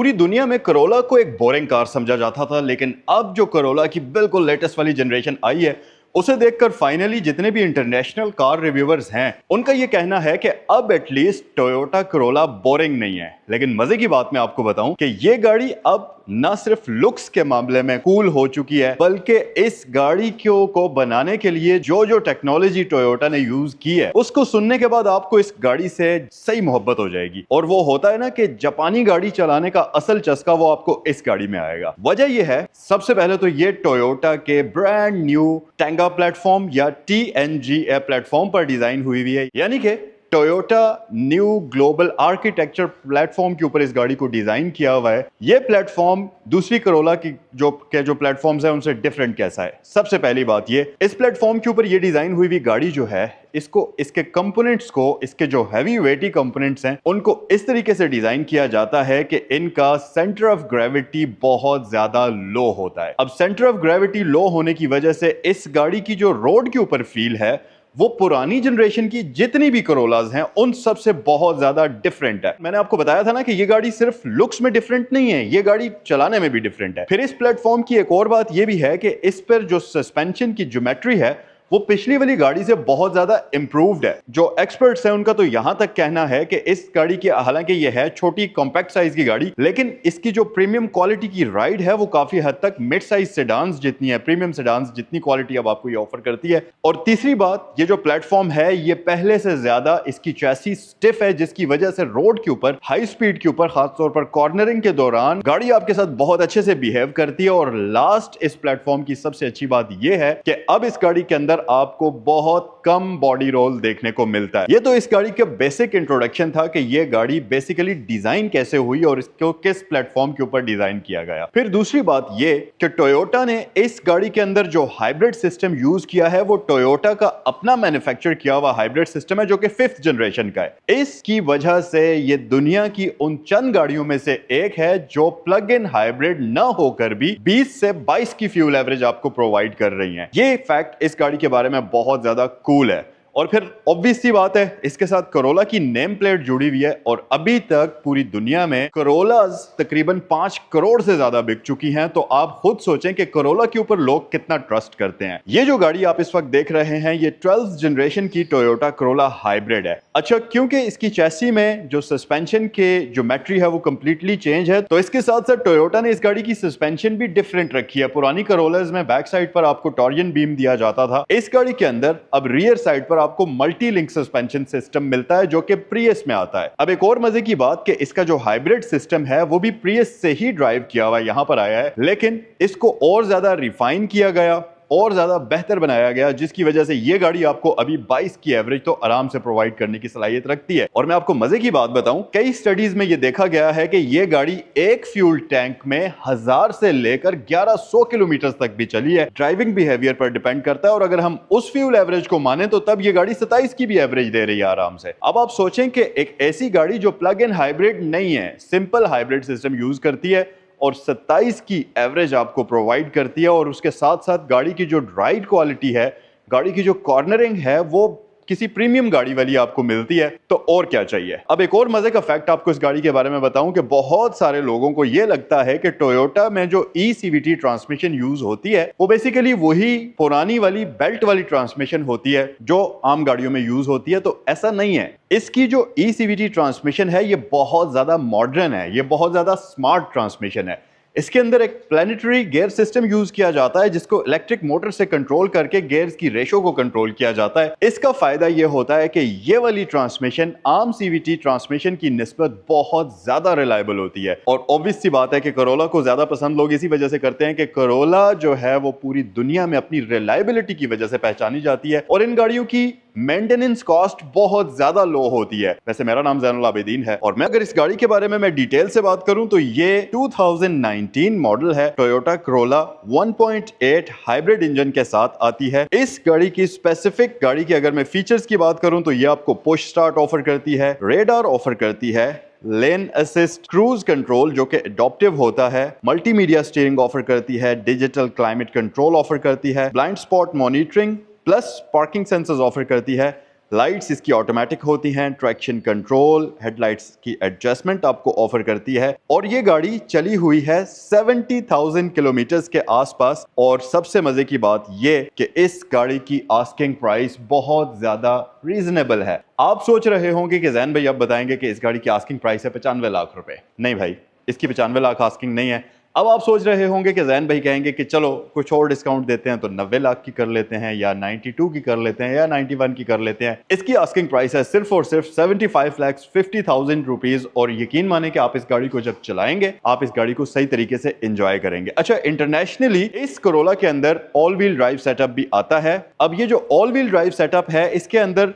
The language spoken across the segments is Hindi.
पूरी दुनिया में करोला को एक बोरिंग कार समझा जाता था, लेकिन अब जो करोला की बिल्कुल लेटेस्ट वाली जनरेशन आई है उसे देखकर फाइनली जितने भी इंटरनेशनल कार रिव्यूअर्स हैं उनका ये कहना है कि अब एटलीस्ट टोयोटा करोला बोरिंग नहीं है। लेकिन मजे की बात मैं आपको बताऊं कि ये गाड़ी अब न सिर्फ लुक्स के मामले में कूल हो चुकी है, बल्कि इस गाड़ी को बनाने के लिए जो जो टेक्नोलॉजी टोयोटा ने यूज की है उसको सुनने के बाद आपको इस गाड़ी से सही मोहब्बत हो जाएगी। और वो होता है ना कि जापानी गाड़ी चलाने का असल चस्का वो आपको इस गाड़ी में आएगा। वजह ये है, सबसे पहले तो ये टोयोटा के ब्रांड न्यू टैंगा प्लेटफॉर्म या TNGA प्लेटफॉर्म पर डिजाइन हुई है, यानी कि Toyota new global architecture platform के ऊपर इस गाड़ी को डिजाइन किया हुआ है। ये प्लेटफॉर्म दूसरी करोला की जो प्लेटफॉर्म्स है उनसे डिफरेंट कैसा है? सबसे पहली बात ये, इस प्लेटफॉर्म के ऊपर ये डिजाइन हुई हुई गाड़ी जो है इसको इसके कंपोनेंट्स को, इसके जो हैवी वेटी कंपोनेंट्स हैं उनको इस तरीके से डिजाइन किया जाता है कि इनका सेंटर ऑफ ग्रेविटी बहुत ज्यादा लो होता है। अब सेंटर ऑफ ग्रेविटी लो होने की वजह से इस गाड़ी की जो रोड के ऊपर फील है वो पुरानी जनरेशन की जितनी भी करोलाज हैं उन सब से बहुत ज्यादा डिफरेंट है। मैंने आपको बताया था ना कि ये गाड़ी सिर्फ लुक्स में डिफरेंट नहीं है, ये गाड़ी चलाने में भी डिफरेंट है। फिर इस प्लेटफॉर्म की एक और बात ये भी है कि इस पर जो सस्पेंशन की ज्योमेट्री है वो पिछली वाली गाड़ी से बहुत ज्यादा इंप्रूव्ड है। जो एक्सपर्ट्स हैं उनका तो यहां तक कहना है कि इस गाड़ी की, हालांकि ये है छोटी कॉम्पैक्ट साइज की गाड़ी, लेकिन इसकी जो प्रीमियम क्वालिटी की राइड है वो काफी हद तक मिड साइज सेडान्स जितनी है, प्रीमियम सेडान्स जितनी क्वालिटी अब आपको ये ऑफर करती है। और तीसरी बात, ये जो प्लेटफॉर्म है ये पहले से ज्यादा इसकी चैसी स्टिफ है, जिसकी वजह से रोड के ऊपर, हाई स्पीड के ऊपर, खासतौर पर कॉर्नरिंग के दौरान गाड़ी आपके साथ बहुत अच्छे से बिहेव करती है। और लास्ट, इस प्लेटफॉर्म की सबसे अच्छी बात यह है कि अब इस गाड़ी के अंदर आपको बहुत कम बॉडी रोल देखने को मिलता है। ये तो इस गाड़ी का बेसिक इंट्रोडक्शन था कि ये गाड़ी बेसिकली डिजाइन कैसे हुई और इसको किस प्लेटफॉर्म के ऊपर डिजाइन किया गया। फिर दूसरी बात ये कि टोयोटा ने इस गाड़ी के अंदर जो हाइब्रिड सिस्टम यूज किया है वो टोयोटा का अपना मैन्युफैक्चर किया हुआ हाइब्रिड सिस्टम है जो कि 5th जनरेशन का है। इसकी वजह से ये दुनिया की उन चंद गाड़ियों में से एक है जो प्लग इन हाइब्रिड न होकर भी 20 से 22 की फ्यूल एवरेज आपको प्रोवाइड कर रही है। ये फैक्ट इस गाड़ी के बारे में बहुत ज्यादा कूल है। और फिर ऑब्वियस सी बात है, इसके साथ करोला की नेम प्लेट जुड़ी हुई है और अभी तक पूरी दुनिया में करोलाज तकरीबन 5 करोड़ से ज्यादा बिक चुकी हैं। तो आप खुद सोचें कि करोला के ऊपर लोग कितना ट्रस्ट करते हैं। ये जो गाड़ी आप इस वक्त देख रहे हैं ये 12th जनरेशन की टोयोटा करोला हाइब्रिड है। अच्छा, क्योंकि इसकी चैसी में जो सस्पेंशन के ज्योमेट्री है वो कंप्लीटली चेंज है, तो इसके साथ साथ टोयोटा ने इस गाड़ी की सस्पेंशन भी डिफरेंट रखी है। पुरानी करोलाज में बैक साइड पर आपको टॉरियन बीम दिया जाता था, इस गाड़ी के अंदर अब रियर साइड पर आपको मल्टी लिंक सस्पेंशन सिस्टम मिलता है जो कि प्रियस में आता है। अब एक और मजे की बात कि इसका जो हाइब्रिड सिस्टम है वो भी प्रियस से ही ड्राइव किया हुआ यहां पर आया है, लेकिन इसको और ज्यादा रिफाइन किया गया और ज्यादा बेहतर बनाया गया, जिसकी वजह से ये गाड़ी आपको अभी 22 की एवरेज तो आराम से प्रोवाइड करने की सलाहियत रखती है। और मैं आपको मजे की बात बताऊं, कई स्टडीज में ये देखा गया है कि ये गाड़ी एक फ्यूल टैंक में 1000 से लेकर 1100 किलोमीटर तक भी चली है। ड्राइविंग बिहेवियर पर डिपेंड करता है और अगर हम उस फ्यूल एवरेज को माने तो तब ये गाड़ी 27 की भी एवरेज दे रही है आराम से। अब आप सोचें कि एक ऐसी गाड़ी जो प्लग इन हाइब्रिड नहीं है, सिंपल हाइब्रिड सिस्टम यूज करती है और 27 की एवरेज आपको प्रोवाइड करती है, और उसके साथ साथ गाड़ी की जो राइड क्वालिटी है, गाड़ी की जो कॉर्नरिंग है वो किसी प्रीमियम गाड़ी वाली आपको मिलती है, तो और क्या चाहिए। अब एक और मजे का फैक्ट आपको इस गाड़ी के बारे में बताऊं कि बहुत सारे लोगों को यह लगता है कि टोयोटा में जो ECVT ट्रांसमिशन यूज होती है वो बेसिकली वही पुरानी वाली बेल्ट वाली ट्रांसमिशन होती है जो आम गाड़ियों में यूज होती है, तो ऐसा नहीं है। इसकी जो ECVT ट्रांसमिशन है ये बहुत ज्यादा मॉडर्न है, ये बहुत ज्यादा स्मार्ट ट्रांसमिशन है। इसके अंदर एक प्लैनेटरी गियर सिस्टम यूज किया जाता है जिसको इलेक्ट्रिक मोटर से कंट्रोल करके गियर्स की रेशो को कंट्रोल किया जाता है। इसका फायदा यह होता है कि ये वाली ट्रांसमिशन आम CVT ट्रांसमिशन की निस्बत बहुत ज्यादा रिलायबल होती है। और ऑब्वियस सी बात है कि करोला को ज्यादा पसंद लोग इसी वजह से करते हैं कि करोला जो है वो पूरी दुनिया में अपनी रिलायबिलिटी की वजह से पहचानी जाती है और इन गाड़ियों की मेंटेनेंस कॉस्ट बहुत ज्यादा लो होती है। वैसे मेरा नाम ज़ैनुल आबिदीन है और मैं अगर इस गाड़ी के बारे में मैं डिटेल से बात करूं तो ये 2019 मॉडल है। टोयोटा करोला 1.8 हाइब्रिड इंजन के साथ आती है। इस गाड़ी की स्पेसिफिक गाड़ी की अगर मैं फीचर्स की बात करूं तो ये आपको पुश स्टार्ट ऑफर करती है, रेडार ऑफर करती है, लेन असिस्ट, क्रूज कंट्रोल जो कि एडॉप्टिव होता है, मल्टीमीडिया स्टीयरिंग ऑफर करती है, डिजिटल क्लाइमेट कंट्रोल ऑफर करती है, blind spot monitoring plus parking sensors offer करती है, लाइट्स इसकी ऑटोमेटिक होती हैं, ट्रैक्शन कंट्रोल, हेडलाइट्स की एडजस्टमेंट आपको ऑफर करती है और ये गाड़ी चली हुई है 70,000 किलोमीटर्स के आसपास। और सबसे मजे की बात ये कि इस गाड़ी की आस्किंग प्राइस बहुत ज्यादा रीजनेबल है। आप सोच रहे होंगे कि जैन भाई अब बताएंगे कि इस गाड़ी की आस्किंग प्राइस है 95 लाख रुपए। नहीं भाई, इसकी 95 लाख आस्किंग नहीं है। अब आप सोच रहे होंगे कि जैन भाई कहेंगे कि चलो कुछ और डिस्काउंट देते हैं तो 90 लाख की कर लेते हैं या 92 की कर लेते हैं या 91 की कर लेते हैं। इसकी आस्किंग प्राइस है सिर्फ और सिर्फ 75,50,000 रुपीज। और यकीन माने कि आप इस गाड़ी को जब चलाएंगे आप इस गाड़ी को सही तरीके से एंजॉय करेंगे। अच्छा, इंटरनेशनली इस कोरोला के अंदर ऑल व्हील ड्राइव सेटअप भी आता है। अब ये जो ऑल व्हील ड्राइव सेटअप है इसके अंदर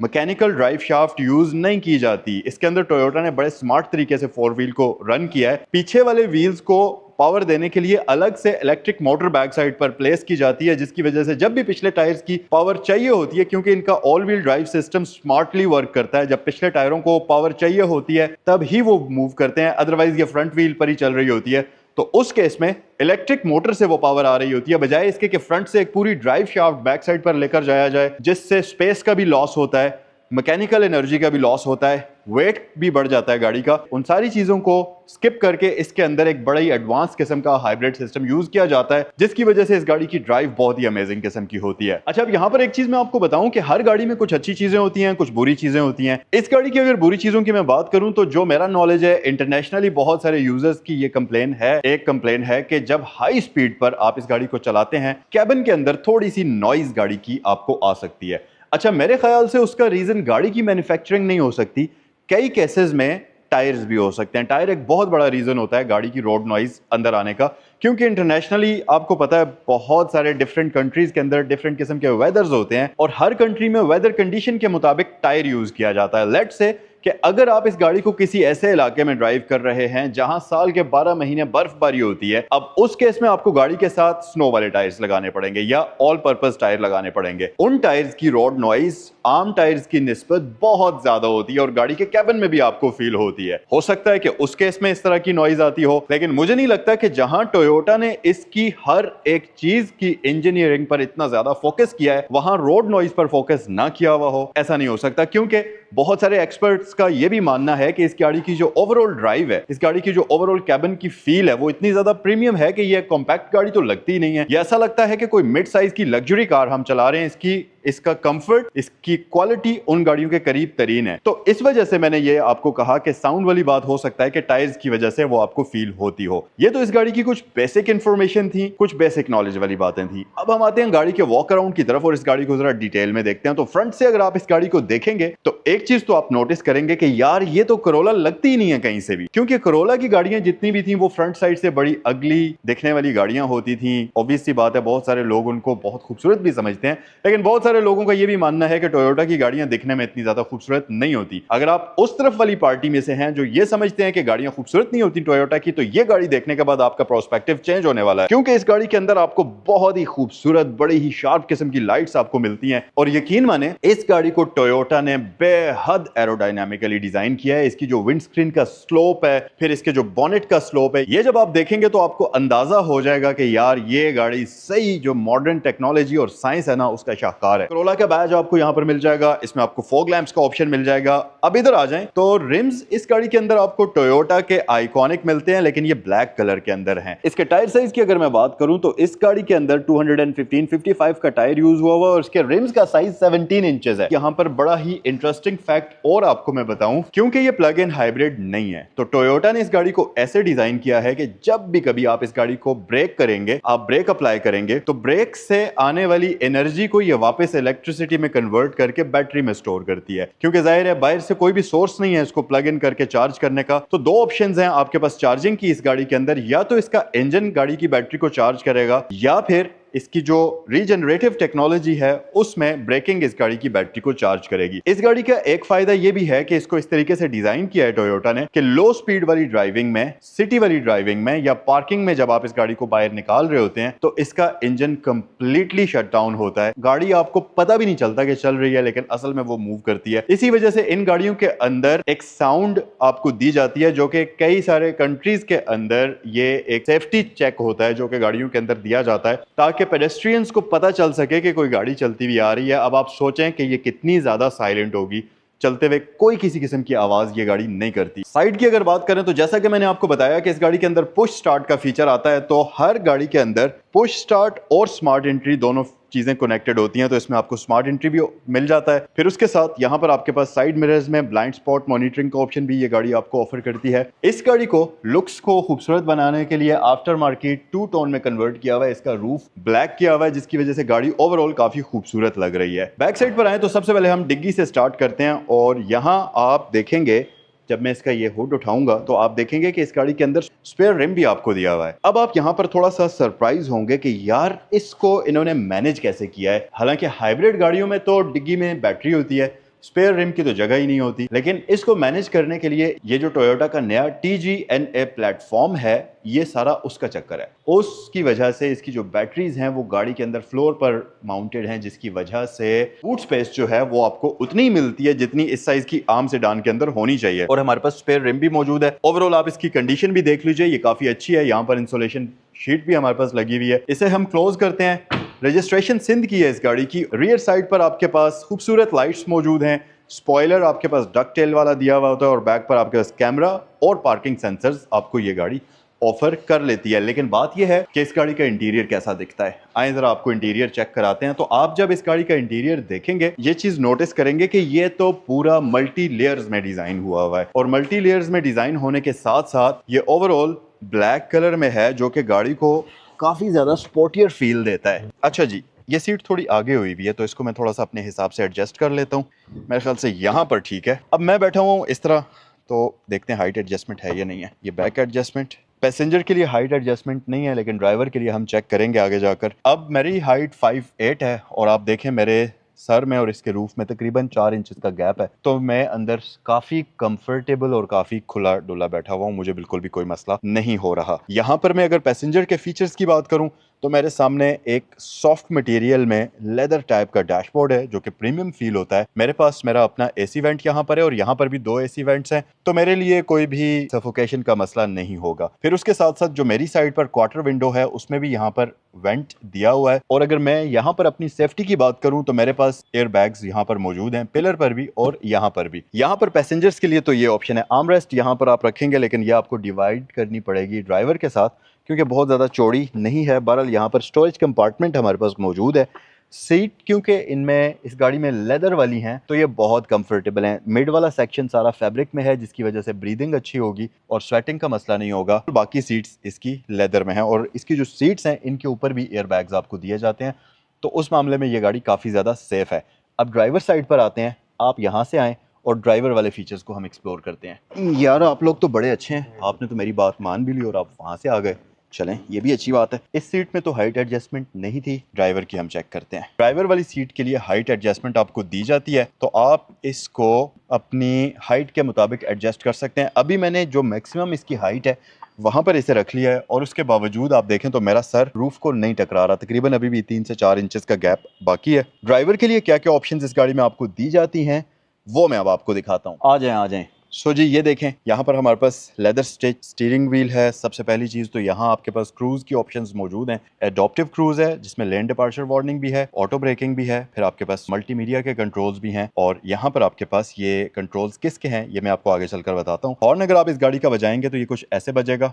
मैकेनिकल ड्राइव शाफ्ट यूज नहीं की जाती। इसके अंदर टोयोटा ने बड़े स्मार्ट तरीके से फोर व्हील को रन किया है। पीछे वाले व्हील्स को पावर देने के लिए अलग से इलेक्ट्रिक मोटर बैक साइड पर प्लेस की जाती है, जिसकी वजह से जब भी पिछले टायर्स की पावर चाहिए होती है, क्योंकि इनका all wheel drive system smartly work करता है, जब पिछले टायरों को पावर चाहिए होती है तब ही वो मूव करते हैं, अदरवाइज ये फ्रंट व्हील पर ही चल रही होती है। तो उस केस में इलेक्ट्रिक मोटर से वो पावर आ रही होती है, बजाय इसके कि फ्रंट से एक पूरी ड्राइव शाफ्ट बैक साइड पर लेकर जाया जाए, जिससे स्पेस का भी लॉस होता है, मैकेनिकल एनर्जी का भी लॉस होता है, वेट भी बढ़ जाता है गाड़ी का। उन सारी चीजों को स्किप करके इसके अंदर एक बड़ा ही एडवांस किस्म का हाइब्रिड सिस्टम यूज किया जाता है, जिसकी वजह से इस गाड़ी की ड्राइव बहुत ही अमेजिंग किस्म की होती है। अच्छा, अब यहाँ पर एक चीज मैं आपको बताऊं कि हर गाड़ी में कुछ अच्छी चीजें होती हैं, कुछ बुरी चीजें होती हैं। इस गाड़ी की अगर बुरी चीजों की मैं बात करूं तो जो मेरा नॉलेज है, इंटरनेशनली बहुत सारे यूजर्स की ये कंप्लेन है, एक कंप्लेन है कि जब हाई स्पीड पर आप इस गाड़ी को चलाते हैं कैबिन के अंदर थोड़ी सी नॉइज गाड़ी की आपको आ सकती है। अच्छा, मेरे ख्याल से उसका रीजन गाड़ी की मैन्युफैक्चरिंग नहीं हो सकती, कई केसेस में टायर्स भी हो सकते हैं। टायर एक बहुत बड़ा रीजन होता है गाड़ी की रोड नॉइज अंदर आने का, क्योंकि इंटरनेशनली आपको पता है बहुत सारे डिफरेंट कंट्रीज के अंदर डिफरेंट किस्म के वेदर्स होते हैं और हर कंट्री में वेदर कंडीशन के मुताबिक टायर यूज किया जाता है। लेट्स से कि अगर आप इस गाड़ी को किसी ऐसे इलाके में ड्राइव कर रहे हैं जहां साल के 12 महीने बर्फबारी होती है, अब उस केस में आपको गाड़ी के साथ स्नो वाले टायर्स लगाने पड़ेंगे या ऑल पर्पस टायर लगाने पड़ेंगे। उन टायर्स की रोड नॉइज आम टायर्स की निस्बत बहुत ज्यादा होती है और गाड़ी के कैबिन में भी आपको फील होती है। हो सकता है कि उस केस में इस तरह की नॉइज आती हो, लेकिन मुझे नहीं लगता कि जहां टोयोटा ने इसकी हर एक चीज की इंजीनियरिंग पर इतना ज्यादा फोकस किया है वहां रोड नॉइज पर फोकस ना किया हुआ हो। ऐसा नहीं हो सकता, क्योंकि बहुत सारे एक्सपर्ट्स का यह भी मानना है कि इस गाड़ी की जो ओवरऑल ड्राइव है, इस गाड़ी की जो ओवरऑल कैबिन की फील है, वो इतनी ज्यादा प्रीमियम है कि ये कॉम्पैक्ट गाड़ी तो लगती ही नहीं है। ये ऐसा लगता है कि कोई मिड साइज की लग्जरी कार हम चला रहे हैं। इसका कंफर्ट, इसकी क्वालिटी उन गाड़ियों के करीब तरीन है। तो इस वजह से मैंने ये आपको कहा कि साउंड वाली बात हो सकता है कि टायर्स की वजह से वो आपको फील होती हो। ये तो इस गाड़ी की कुछ बेसिक इंफॉर्मेशन थी, कुछ बेसिक नॉलेज वाली बातें थी। अब हम आते हैं गाड़ी के वॉक अराउंड की तरफ और इस गाड़ी को जरा डिटेल में देखते हैं। तो फ्रंट से अगर आप इस गाड़ी को देखेंगे तो एक चीज तो आप नोटिस करेंगे कि यार ये तो कोरोला लगती ही नहीं है कहीं से भी, क्योंकि कोरोला की गाड़ियां जितनी भी थी वो फ्रंट साइड से बड़ी अगली दिखने वाली गाड़ियां होती थी। ऑब्वियस सी बात है, बहुत सारे लोग उनको बहुत खूबसूरत भी समझते हैं, लेकिन बहुत सारे लोगों का ये भी मानना है कि टोयोटा की गाड़ियां दिखने में इतनी ज्यादा खूबसूरत नहीं होती। अगर आप उस तरफ वाली पार्टी में से हैं जो ये समझते हैं कि गाड़ियां खूबसूरत नहीं होती टोयोटा की, तो ये गाड़ी देखने के बाद आपका प्रोस्पेक्टिव चेंज होने वाला है, क्योंकि इस गाड़ी के अंदर आपको बहुत ही खूबसूरत, बड़ी ही शार्प किस्म की लाइट्स आपको मिलती हैं। और यकीन माने इस गाड़ी को टोयोटा ने बेहद एरोडायनामिकली डिजाइन किया है। इसकी जो विंडस्क्रीन का स्लोप है, फिर इसके जो बॉनेट का स्लोप है, ये जब आप देखेंगे तो आपको अंदाजा हो जाएगा कि यार ये गाड़ी सही जो मॉडर्न टेक्नोलॉजी और साइंस है ना उसका शाहकार है। कोरोला का बैज आपको यहां पर मिल जाएगा, इसमें आपको फॉग लैंप्स का ऑप्शन मिल जाएगा। अब इधर आ जाएं तो रिम्स इस गाड़ी के अंदर आपको टोयोटा के आइकॉनिक मिलते हैं, लेकिन ये ब्लैक कलर के अंदर हैं। इसके टायर साइज की अगर मैं बात करूं तो इस गाड़ी के अंदर 215/55 का टायर यूज हुआ हुआ और इसके रिम्स का साइज 17 इंचेस है। यहां पर बड़ा ही इंटरेस्टिंग फैक्ट और आपको मैं बताऊं, क्योंकि ये प्लग इन हाइब्रिड नहीं है, तो टोयोटा ने इस गाड़ी को ऐसे डिजाइन किया है कि जब भी कभी आप इस गाड़ी को ब्रेक करेंगे, आप ब्रेक अप्लाई करेंगे, तो ब्रेक से आने वाली एनर्जी को ये वापस इलेक्ट्रिसिटी में कन्वर्ट करके बैटरी में स्टोर करती है। क्योंकि जाहिर है बाहर से कोई भी सोर्स नहीं है इसको प्लग इन करके चार्ज करने का, तो दो ऑप्शंस हैं आपके पास चार्जिंग की इस गाड़ी के अंदर। या तो इसका इंजन गाड़ी की बैटरी को चार्ज करेगा, या फिर इसकी जो रीजनरेटिव टेक्नोलॉजी है उसमें ब्रेकिंग इस गाड़ी की बैटरी को चार्ज करेगी। इस गाड़ी का एक फायदा यह भी है कि इसको इस तरीके से डिजाइन किया है टोयोटा ने कि लो स्पीड वाली ड्राइविंग में, सिटी वाली ड्राइविंग में या पार्किंग में जब आप इस गाड़ी को बाहर निकाल रहे होते हैं तो इसका इंजन कंप्लीटली शट डाउन होता है। गाड़ी आपको पता भी नहीं चलता कि चल रही है, लेकिन असल में वो मूव करती है। इसी वजह से इन गाड़ियों के अंदर एक साउंड आपको दी जाती है जो कि कई सारे कंट्रीज के अंदर ये एक सेफ्टी चेक होता है जो कि गाड़ियों के अंदर दिया जाता है, ताकि ताकि पेडेस्ट्रियंस को पता चल सके कि कोई गाड़ी चलती हुई आ रही है। अब आप सोचें कि ये कितनी ज़्यादा साइलेंट होगी, चलते हुए कोई किसी किस्म की आवाज़ ये गाड़ी नहीं करती। साइड की अगर बात करें तो जैसा कि मैंने आपको बताया कि इस गाड़ी के अंदर पुश स्टार्ट का फीचर आता है, तो हर गाड़ी के अंदर पुश स्टार्ट और स्मार्ट एंट्री दोनों चीज़ें कनेक्टेड होती हैं, तो इसमें आपको स्मार्ट एंट्री भी मिल जाता है। फिर उसके साथ यहाँ पर आपके पास साइड मिरर्स में ब्लाइंड स्पॉट मॉनिटरिंग का ऑप्शन भी ये गाड़ी आपको ऑफर करती है। इस गाड़ी को लुक्स को खूबसूरत बनाने के लिए आफ्टर मार्केट 2 टोन में कन्वर्ट किया हुआ है। इसका रूफ ब्लैक किया हुआ है, जिसकी वजह से गाड़ी ओवरऑल काफी खूबसूरत लग रही है। बैक साइड पर आए तो सबसे पहले हम डिग्गी से स्टार्ट करते हैं और यहाँ आप देखेंगे जब मैं इसका ये हुड उठाऊंगा तो आप देखेंगे कि इस गाड़ी के अंदर स्पेयर रिम भी आपको दिया हुआ है। अब आप यहाँ पर थोड़ा सा सरप्राइज होंगे कि यार इसको इन्होंने मैनेज कैसे किया है। हालांकि हाइब्रिड गाड़ियों में तो डिग्गी में बैटरी होती है, स्पेयर रिम की तो जगह ही नहीं होती, लेकिन इसको मैनेज करने के लिए ये जो टोयोटा का नया TGNA प्लेटफॉर्म है, ये सारा उसका चक्कर है। उसकी वजह से इसकी जो बैटरीज हैं वो गाड़ी के अंदर फ्लोर पर माउंटेड हैं, जिसकी वजह से बूट स्पेस जो है वो आपको उतनी ही मिलती है जितनी इस साइज की आम सेडान के अंदर होनी चाहिए। और हमारे पास स्पेयर रिम भी मौजूद है। ओवरऑल आप इसकी कंडीशन भी देख लीजिए, ये काफी अच्छी है। यहाँ पर इंसुलेशन शीट भी हमारे पास लगी हुई है। इसे हम क्लोज करते हैं। रजिस्ट्रेशन सिंध की है इस गाड़ी की। रियर साइड पर आपके पास खूबसूरत लाइट्स मौजूद हैं। स्पॉइलर आपके पास डक टेल वाला दिया हुआ होता है और बैक पर आपके पास कैमरा और पार्किंग सेंसर्स आपको ये गाड़ी ऑफर कर लेती है। लेकिन बात यह है कि इस गाड़ी का इंटीरियर कैसा दिखता है। आए जरा आपको इंटीरियर चेक कराते हैं। तो आप जब इस गाड़ी का इंटीरियर देखेंगे ये चीज नोटिस करेंगे कि ये तो पूरा मल्टी लेयर्स में डिजाइन हुआ है, और मल्टी लेयर्स में डिजाइन होने के साथ साथ ये ओवरऑल ब्लैक कलर में है, जो कि गाड़ी को काफी ज्यादा स्पोर्टियर फील देता है। अच्छा जी, ये सीट थोड़ी आगे हुई भी है, तो इसको मैं थोड़ा सा अपने हिसाब से एडजस्ट कर लेता हूँ। मेरे ख्याल से यहाँ पर ठीक है। अब मैं बैठा हूँ इस तरह, तो देखते हैं हाइट एडजस्टमेंट है या नहीं है। ये बैक एडजस्टमेंट, पैसेंजर के लिए हाइट एडजस्टमेंट नहीं है, लेकिन ड्राइवर के लिए हम चेक करेंगे आगे जाकर। अब मेरी हाइट 5'8" है और आप देखें मेरे सर में और इसके रूफ में तकरीबन 4 इंच का गैप है, तो मैं अंदर काफी कंफर्टेबल और काफी खुला डुला बैठा हुआ हूँ। मुझे बिल्कुल भी कोई मसला नहीं हो रहा। यहाँ पर मैं अगर पैसेंजर के फीचर्स की बात करूँ तो मेरे सामने एक सॉफ्ट मटेरियल में लेदर टाइप का डैशबोर्ड है, जो कि प्रीमियम फील होता है। मेरे पास मेरा अपना AC वेंट यहाँ पर है और यहाँ पर भी 2 AC वेंट्स हैं, तो मेरे लिए कोई भी सफोकेशन का मसला नहीं होगा। फिर उसके साथ साथ जो मेरी साइड पर क्वार्टर विंडो है उसमें भी यहाँ पर वेंट दिया हुआ है। और अगर मैं यहाँ पर अपनी सेफ्टी की बात करूँ तो मेरे पास एयर बैग्स यहाँ पर मौजूद हैं, पिलर पर भी और यहाँ पर भी। यहाँ पर पैसेंजर्स के लिए तो ये ऑप्शन है, आर्मरेस्ट यहाँ पर आप रखेंगे, लेकिन ये आपको डिवाइड करनी पड़ेगी ड्राइवर के साथ, क्योंकि बहुत ज़्यादा चौड़ी नहीं है। बहरहाल यहाँ पर स्टोरेज कंपार्टमेंट हमारे पास मौजूद है। सीट क्योंकि इनमें इस गाड़ी में लेदर वाली हैं तो ये बहुत कंफर्टेबल हैं। मिड वाला सेक्शन सारा फैब्रिक में है, जिसकी वजह से ब्रीदिंग अच्छी होगी और स्वेटिंग का मसला नहीं होगा। बाकी सीट्स इसकी लेदर में है और इसकी जो सीट्स हैं इनके ऊपर भी एयर बैग्स आपको दिए जाते हैं, तो उस मामले में ये गाड़ी काफ़ी ज़्यादा सेफ है। अब ड्राइवर साइड पर आते हैं, आप यहाँ से आएँ और ड्राइवर वाले फीचर्स को हम एक्सप्लोर करते हैं। यार आप लोग तो बड़े अच्छे हैं, आपने तो मेरी बात मान भी ली और आप वहाँ से आ गए। चलें, ये भी अच्छी बात है। इस सीट में तो हाइट एडजस्टमेंट नहीं थी, ड्राइवर की हम चेक करते हैं। ड्राइवर वाली सीट के लिए हाइट एडजस्टमेंट आपको दी जाती है, तो आप इसको अपनी हाइट के मुताबिक एडजस्ट कर सकते हैं। अभी मैंने जो मैक्सिमम इसकी हाइट है वहाँ पर इसे रख लिया है और उसके बावजूद आप देखें तो मेरा सर रूफ को नहीं टकरा रहा। तकरीबन अभी भी 3 से 4 इंचेस का गैप बाकी है। ड्राइवर के लिए क्या क्या ऑप्शंस इस गाड़ी में आपको दी जाती हैं वो मैं अब आपको दिखाता हूँ। आ जाएं। सो जी, ये देखें, यहाँ पर हमारे पास लेदर स्टीयरिंग व्हील है। सबसे पहली चीज़ तो यहाँ आपके पास क्रूज की ऑप्शंस मौजूद हैं। एडॉप्टिव क्रूज है जिसमें लेन डिपार्चर वार्निंग भी है, ऑटो ब्रेकिंग भी है, फिर आपके पास मल्टीमीडिया के कंट्रोल्स भी हैं और यहाँ पर आपके पास ये कंट्रोल्स किसके हैं ये मैं आपको आगे चलकर बताता हूँ। हॉर्न अगर आप इस गाड़ी का बजाएंगे तो ये कुछ ऐसे बजेगा।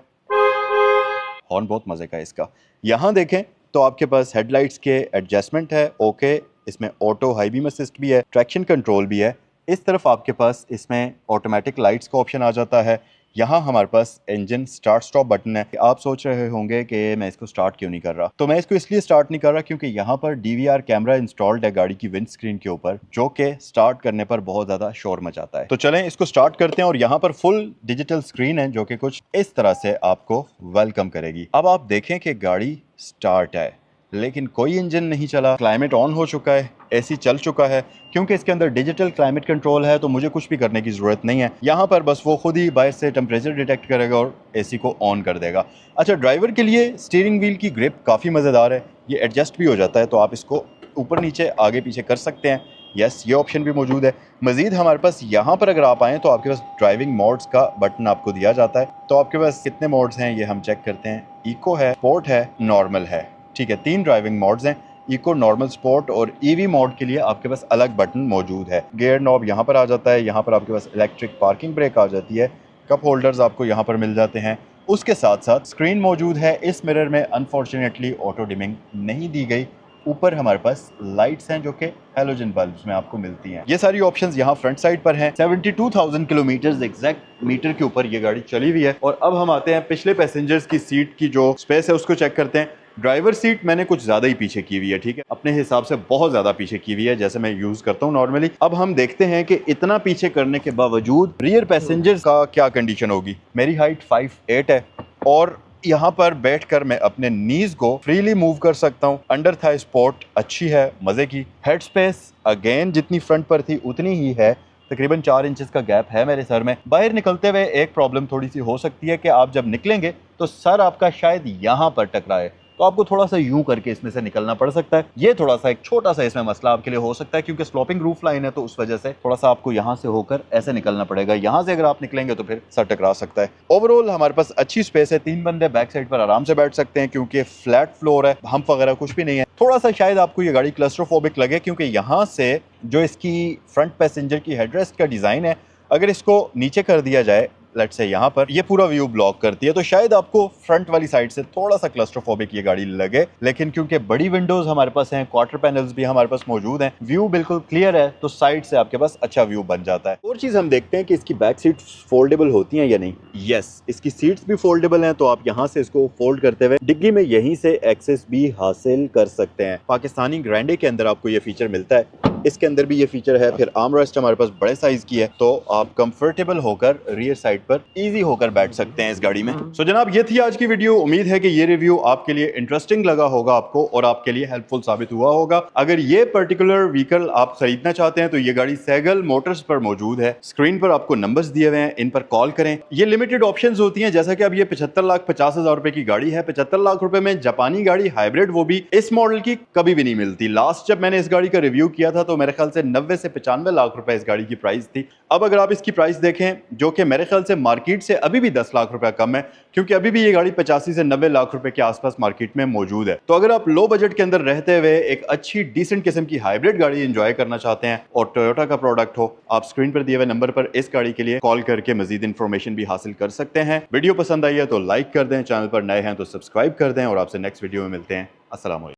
हॉर्न बहुत मजे का है इसका। यहाँ देखें तो आपके पास हेडलाइट्स के एडजस्टमेंट है, ओके। इसमें ऑटो हाई बीम असिस्ट भी है, ट्रैक्शन कंट्रोल भी है। इस तरफ आपके पास इसमें ऑटोमेटिक लाइट्स का ऑप्शन आ जाता है। यहाँ हमारे पास इंजन स्टार्ट स्टॉप बटन है। आप सोच रहे होंगे कि मैं इसको स्टार्ट क्यों नहीं कर रहा, तो मैं इसको इसलिए स्टार्ट नहीं कर रहा क्योंकि यहाँ पर DVR कैमरा इंस्टॉल्ड है गाड़ी की विंड स्क्रीन के ऊपर, जो कि स्टार्ट करने पर बहुत ज़्यादा शोर मचाता है। तो चलें इसको स्टार्ट करते हैं और यहाँ पर फुल डिजिटल स्क्रीन है जो कि कुछ इस तरह से आपको वेलकम करेगी। अब आप देखें कि गाड़ी स्टार्ट है लेकिन कोई इंजन नहीं चला। क्लाइमेट ऑन हो चुका है, AC चल चुका है। क्योंकि इसके अंदर डिजिटल क्लाइमेट कंट्रोल है तो मुझे कुछ भी करने की ज़रूरत नहीं है। यहाँ पर बस वो खुद ही बाहर से टेम्परेचर डिटेक्ट करेगा और AC को ऑन कर देगा। अच्छा, ड्राइवर के लिए स्टीयरिंग व्हील की ग्रिप काफ़ी मज़ेदार है, ये एडजस्ट भी हो जाता है, तो आप इसको ऊपर नीचे आगे पीछे कर सकते हैं। यस, ये ऑप्शन भी मौजूद है। मज़ीद हमारे पास यहाँ पर अगर आप आएँ तो आपके पास ड्राइविंग मोड्स का बटन आपको दिया जाता है। तो आपके पास कितने मोड्स हैं ये हम चेक करते हैं। इको है, स्पोर्ट है, नॉर्मल है। ठीक है, 3 ड्राइविंग मोड्स हैं, इको, नॉर्मल, स्पोर्ट और ईवी मोड के लिए आपके पास अलग बटन मौजूद है। गियर नॉब यहाँ पर आ जाता है, यहाँ पर आपके पास इलेक्ट्रिक पार्किंग ब्रेक आ जाती है, कप होल्डर्स आपको यहाँ पर मिल जाते हैं। उसके साथ साथ स्क्रीन मौजूद है। इस मिरर में अनफॉर्चुनेटली ऑटो डिमिंग नहीं दी गई। ऊपर हमारे पास लाइट्स हैं जो कि हैलोजन बल्ब्स में आपको मिलती हैं। ये सारी ऑप्शंस यहाँ फ्रंट साइड पर हैं। 72,000 किलोमीटर एग्जैक्ट मीटर के ऊपर ये गाड़ी चली हुई है। और अब हम आते हैं पिछले पैसेंजर्स की सीट की जो स्पेस है उसको चेक करते हैं। ड्राइवर सीट मैंने कुछ ज़्यादा ही पीछे की हुई है, ठीक है, अपने हिसाब से बहुत ज़्यादा पीछे की हुई है जैसे मैं यूज़ करता हूँ नॉर्मली। अब हम देखते हैं कि इतना पीछे करने के बावजूद रियर पैसेंजर्स का क्या कंडीशन होगी। मेरी हाइट 5'8" है और यहाँ पर बैठकर मैं अपने नीज को फ्रीली मूव कर सकता हूँ। अंडर थाई सपोर्ट अच्छी है, मज़े की। हेड स्पेस अगेन जितनी फ्रंट पर थी उतनी ही है, तकरीबन 4 इंचेस का गैप है मेरे सर में। बाहर निकलते हुए एक प्रॉब्लम थोड़ी सी हो सकती है कि आप जब निकलेंगे तो सर आपका शायद यहाँ पर टकराए, तो आपको थोड़ा सा यूं करके इसमें से निकलना पड़ सकता है। ये थोड़ा सा एक छोटा सा इसमें मसला आपके लिए हो सकता है क्योंकि स्लोपिंग रूफ लाइन है, तो उस वजह से थोड़ा सा आपको यहाँ से होकर ऐसे निकलना पड़ेगा। यहाँ से अगर आप निकलेंगे तो फिर सर टकरा सकता है। ओवरऑल हमारे पास अच्छी स्पेस है, 3 बंदे बैक साइड पर आराम से बैठ सकते हैं क्योंकि फ्लैट फ्लोर है, हम्प वगैरह कुछ भी नहीं है। थोड़ा सा शायद आपको ये गाड़ी क्लस्ट्रोफोबिक लगे क्योंकि यहाँ से जो इसकी फ्रंट पैसेंजर की हेडरेस्ट का डिज़ाइन है, अगर इसको नीचे कर दिया जाए लेट्स से यहाँ पर, ये पूरा व्यू ब्लॉक करती है, तो शायद आपको फ्रंट वाली साइड से थोड़ा सा क्लस्ट्रोफोबिक ये गाड़ी लगे। लेकिन क्योंकि बड़ी विंडोज हमारे पास हैं, क्वार्टर पैनल्स भी हमारे पास मौजूद हैं, व्यू बिल्कुल क्लियर है, तो साइड से आपके पास अच्छा व्यू बन जाता है। और चीज हम देखते हैं कि इसकी बैक सीट्स फोल्डेबल होती हैं या नहीं। यस, इसकी सीट्स भी फोल्डेबल हैं, तो आप यहाँ से इसको फोल्ड करते हुए डिग्गी में यहीं से एक्सेस भी हासिल कर सकते हैं। पाकिस्तानी ग्रैंडे के अंदर आपको ये फीचर मिलता है, इसके अंदर भी ये फीचर है। फिर आर्म रेस्ट हमारे पास बड़े साइज की है, तो आप कंफर्टेबल होकर रियर साइड पर इजी होकर बैठ सकते हैं इस गाड़ी में। सो जनाब, ये थी आज की वीडियो। उम्मीद है कि ये रिव्यू आपके लिए इंटरेस्टिंग लगा होगा आपको और आपके लिए हेल्पफुल साबित हुआ होगा। अगर ये पर्टिकुलर व्हीकल आप खरीदना चाहते हैं तो ये गाड़ी सैगल मोटर्स पर मौजूद है। स्क्रीन पर आपको नंबर्स दिए हुए हैं, इन पर कॉल करें। ये लिमिटेड ऑप्शंस होती हैं, जैसा कि अब ये 75,50,000 रुपए की गाड़ी है। 75 लाख रुपए में जापानी गाड़ी हाइब्रिड, वो भी इस मॉडल की, कभी भी नहीं मिलती। लास्ट जब मैंने इस गाड़ी का रिव्यू किया था तो मेरे ख्याल से 90 से 95 लाख रुपए इस गाड़ी की प्राइस थी। अब अगर आप इसकी प्राइस देखें, जो कि मेरे ख्याल से मार्केट से अभी भी 10 लाख रुपए कम है, क्योंकि अभी भी ये गाड़ी 85 से 90 लाख रुपए के आसपास मार्केट में मौजूद है। तो अगर आप लो बजट के अंदर रहते हुए एक अच्छी डिसेंट किस्म की हाइब्रिड गाड़ी एंजॉय करना चाहते हैं और टोयोटा का प्रोडक्ट हो, आप स्क्रीन पर दिए हुए नंबर पर इस गाड़ी के लिए कॉल करके मजीद इंफॉर्मेशन भी हासिल कर सकते हैं। वीडियो पसंद आई है तो लाइक कर दें, चैनल पर नए हैं तो सब्सक्राइब कर दें और आपसे नेक्स्ट वीडियो में मिलते हैं। अस्सलाम वालेकुम।